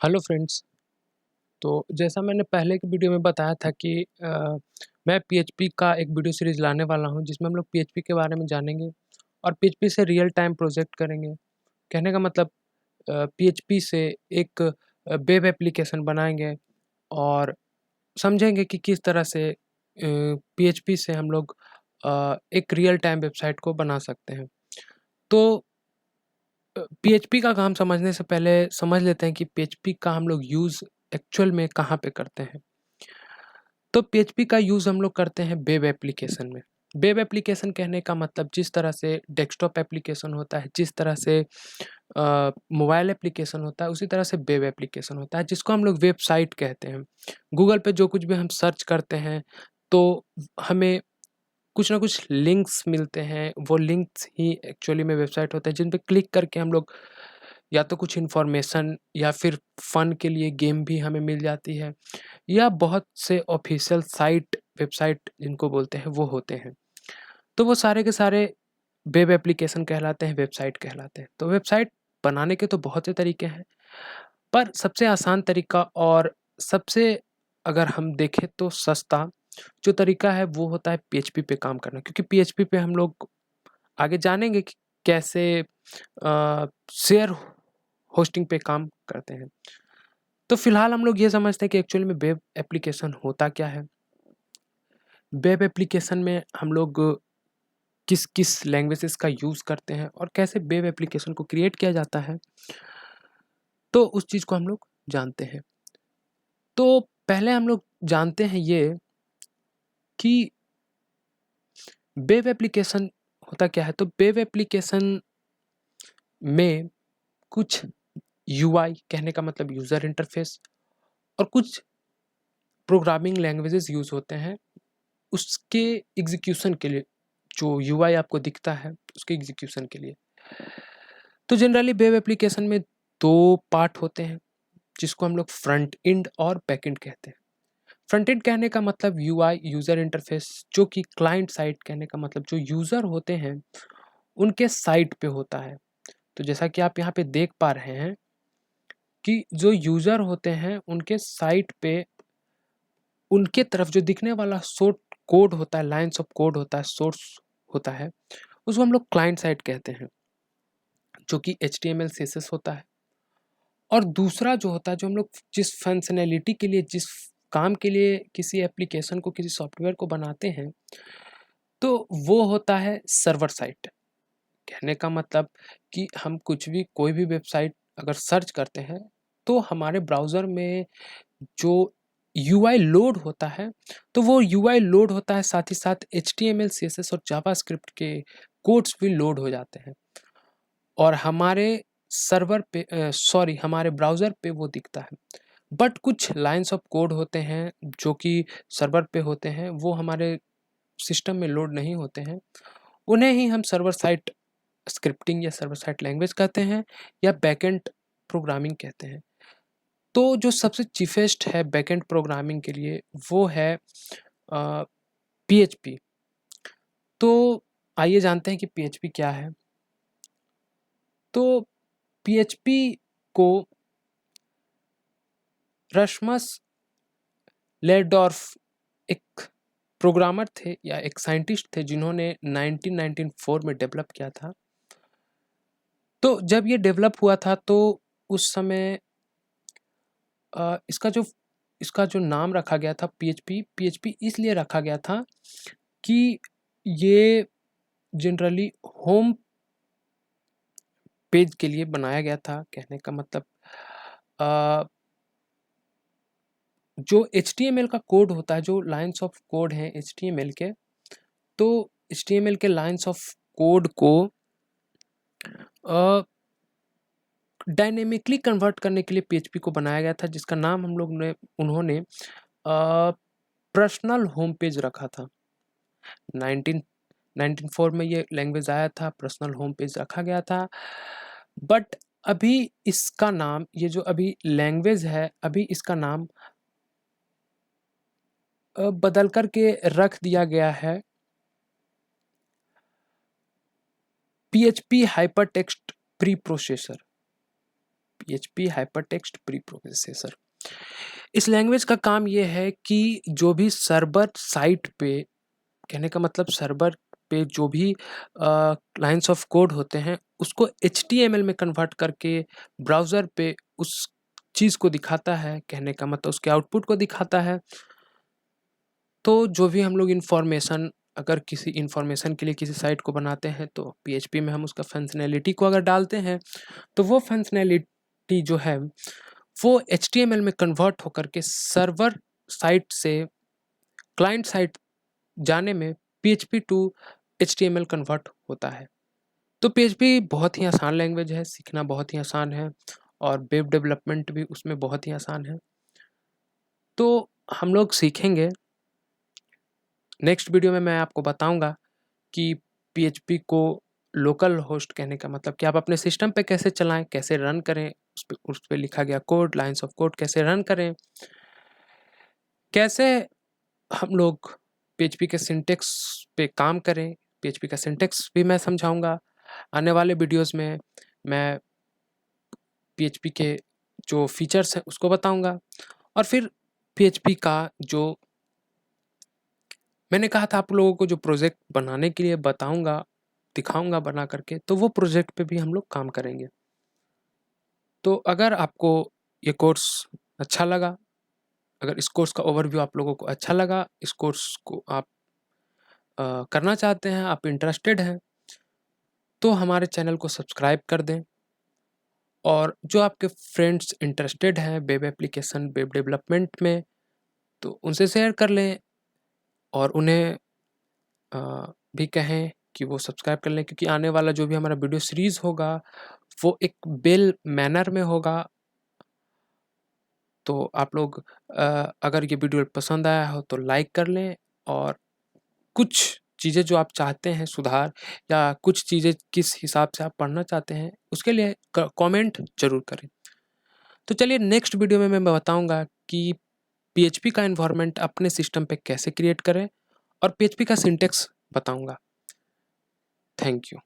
Hello friends. तो जैसा मैंने पहले की वीडियो में बताया था कि मैं पीएचपी का एक वीडियो सीरीज़ लाने वाला हूं जिसमें हम लोग पीएचपी के बारे में जानेंगे और पीएचपी से रियल टाइम प्रोजेक्ट करेंगे। कहने का मतलब पीएचपी से एक वेब एप्लीकेशन बनाएंगे और समझेंगे कि किस तरह से पीएचपी से हम लोग एक रियल टाइम वेबसाइट को बना सकते हैं। तो पीएचपी का काम समझने से पहले समझ लेते हैं कि पीएचपी का हम लोग यूज़ एक्चुअल में कहाँ पे करते हैं। तो पीएचपी का यूज़ हम लोग करते हैं वेब एप्लीकेशन में। वेब एप्लीकेशन कहने का मतलब जिस तरह से डेस्कटॉप एप्लीकेशन होता है, जिस तरह से मोबाइल एप्लीकेशन होता है, उसी तरह से वेब एप्लीकेशन होता है जिसको हम लोग वेबसाइट कहते हैं। गूगल पे जो कुछ भी हम सर्च करते हैं तो हमें कुछ ना कुछ लिंक्स मिलते हैं, वो लिंक्स ही एक्चुअली में वेबसाइट होते हैं जिन पे क्लिक करके हम लोग या तो कुछ इन्फॉर्मेशन या फिर फ़न के लिए गेम भी हमें मिल जाती है, या बहुत से ऑफिशियल साइट वेबसाइट जिनको बोलते हैं वो होते हैं। तो वो सारे के सारे वेब एप्लीकेशन कहलाते हैं, वेबसाइट कहलाते हैं। तो वेबसाइट बनाने के तो बहुत से तरीके हैं, पर सबसे आसान तरीका और सबसे, अगर हम देखें तो सस्ता जो तरीका है वो होता है पीएचपी पे काम करना, क्योंकि पीएचपी पे हम लोग आगे जानेंगे कि कैसे शेयर होस्टिंग पे काम करते हैं। तो फिलहाल हम लोग ये समझते हैं कि एक्चुअली में वेब एप्लीकेशन होता क्या है। वेब एप्लीकेशन में हम लोग किस किस लैंग्वेजेस का यूज़ करते हैं और कैसे वेब एप्लीकेशन को क्रिएट किया जाता है, तो उस चीज़ को हम लोग जानते हैं। तो पहले हम लोग जानते हैं ये कि वेब एप्लीकेशन होता क्या है। तो वेब एप्लीकेशन में कुछ यूआई, कहने का मतलब यूज़र इंटरफेस, और कुछ प्रोग्रामिंग लैंग्वेजेस यूज़ होते हैं उसके एग्जीक्यूशन के लिए। जो यूआई आपको दिखता है उसके एग्जीक्यूशन के लिए। तो जनरली वेब एप्लीकेशन में दो पार्ट होते हैं जिसको हम लोग फ्रंट एंड और बैक एंड कहते हैं। फ्रंट एंड कहने का मतलब यूआई, यूज़र इंटरफेस, जो कि क्लाइंट साइड कहने का मतलब जो यूज़र होते हैं उनके साइट पे होता है। तो जैसा कि आप यहाँ पे देख पा रहे हैं कि जो यूज़र होते हैं उनके साइट पे उनके तरफ जो दिखने वाला सोर्स कोड होता है, लाइन्स ऑफ कोड होता है, सोर्स होता है, उसको हम लोग क्लाइंट साइड कहते हैं, जो कि HTML CSS होता है। और दूसरा जो होता है, जो हम लोग जिस फंक्शनैलिटी के लिए, जिस काम के लिए किसी एप्लीकेशन को, किसी सॉफ्टवेयर को बनाते हैं, तो वो होता है सर्वर साइड। कहने का मतलब कि हम कुछ भी, कोई भी वेबसाइट अगर सर्च करते हैं तो हमारे ब्राउज़र में जो यूआई लोड होता है, तो वो यूआई लोड होता है, साथ ही साथ HTML CSS और जावास्क्रिप्ट के कोड्स भी लोड हो जाते हैं और हमारे सर्वर पे सॉरी हमारे ब्राउज़र पे वो दिखता है। बट कुछ लाइन्स ऑफ कोड होते हैं जो कि सर्वर पे होते हैं, वो हमारे सिस्टम में लोड नहीं होते हैं। उन्हें ही हम सर्वर साइड स्क्रिप्टिंग या सर्वर साइड लैंग्वेज कहते हैं, या बैकएंड प्रोग्रामिंग कहते हैं। तो जो सबसे चीफेस्ट है बैकएंड प्रोग्रामिंग के लिए वो है पीएचपी। तो आइए जानते हैं कि पीएचपी क्या है। तो पीएचपी को रस्मस लेडॉर्फ एक प्रोग्रामर थे या एक साइंटिस्ट थे जिन्होंने 1994 में डेवलप किया था। तो जब ये डेवलप हुआ था तो उस समय इसका जो नाम रखा गया था पीएचपी, पीएचपी इसलिए रखा गया था कि ये जनरली होम पेज के लिए बनाया गया था। कहने का मतलब अ, जो HTML का कोड होता है, जो लाइन्स ऑफ कोड हैं HTML के, तो HTML के लाइन्स ऑफ कोड को डायनेमिकली कन्वर्ट करने के लिए पीएचपी को बनाया गया था, जिसका नाम उन्होंने पर्सनल होम पेज रखा था। 1994 में ये लैंग्वेज आया था, पर्सनल होम पेज रखा गया था। बट अभी इसका नाम, ये जो अभी लैंग्वेज है, अभी इसका नाम बदल कर के रख दिया गया है PHP hypertext pre processor. PHP hypertext pre processor. इस लैंग्वेज का काम ये है कि जो भी सर्वर साइट पे, कहने का मतलब सर्वर पे जो भी लाइन्स ऑफ कोड होते हैं उसको HTML में कन्वर्ट करके ब्राउज़र पे उस चीज़ को दिखाता है, कहने का मतलब उसके आउटपुट को दिखाता है। तो जो भी हम लोग इन्फॉर्मेशन, अगर किसी इन्फॉर्मेशन के लिए किसी साइट को बनाते हैं तो PHP में हम उसका फंक्शनैलिटी को अगर डालते हैं तो वो फंक्शनैलिटी जो है वो HTML में कन्वर्ट होकर के सर्वर साइट से क्लाइंट साइट जाने में PHP टू HTML कन्वर्ट होता है। तो PHP बहुत ही आसान लैंग्वेज है, सीखना बहुत ही आसान है और वेब डेवलपमेंट भी उसमें बहुत ही आसान है। तो हम लोग सीखेंगे। नेक्स्ट वीडियो में मैं आपको बताऊंगा कि PHP को लोकल होस्ट, कहने का मतलब कि आप अपने सिस्टम पे कैसे चलाएं, कैसे रन करें, उस पे लिखा गया कोड, लाइंस ऑफ कोड कैसे रन करें, कैसे हम लोग PHP के सिंटेक्स पे काम करें। PHP का सिंटेक्स भी मैं समझाऊंगा। आने वाले वीडियोस में मैं PHP के जो फीचर्स हैं उसको बताऊंगा और फिर PHP का जो मैंने कहा था आप लोगों को जो प्रोजेक्ट बनाने के लिए बताऊंगा, दिखाऊंगा बना करके, तो वो प्रोजेक्ट पे भी हम लोग काम करेंगे। तो अगर आपको ये कोर्स अच्छा लगा, अगर इस कोर्स का ओवरव्यू आप लोगों को अच्छा लगा, इस कोर्स को आप करना चाहते हैं, आप इंटरेस्टेड हैं, तो हमारे चैनल को सब्सक्राइब कर दें और जो आपके फ्रेंड्स इंटरेस्टेड हैं वेब एप्लीकेशन, वेब डेवलपमेंट में, तो उनसे शेयर कर लें और उन्हें भी कहें कि वो सब्सक्राइब कर लें, क्योंकि आने वाला जो भी हमारा वीडियो सीरीज़ होगा वो एक बेल मैनर में होगा। तो आप लोग अगर ये वीडियो पसंद आया हो तो लाइक कर लें और कुछ चीज़ें जो आप चाहते हैं सुधार, या कुछ चीज़ें किस हिसाब से आप पढ़ना चाहते हैं उसके लिए कमेंट ज़रूर करें। तो चलिए नेक्स्ट वीडियो में मैं बताऊंगा कि PHP का एनवायरनमेंट अपने सिस्टम पे कैसे क्रिएट करें और PHP का सिंटेक्स बताऊंगा। Thank you.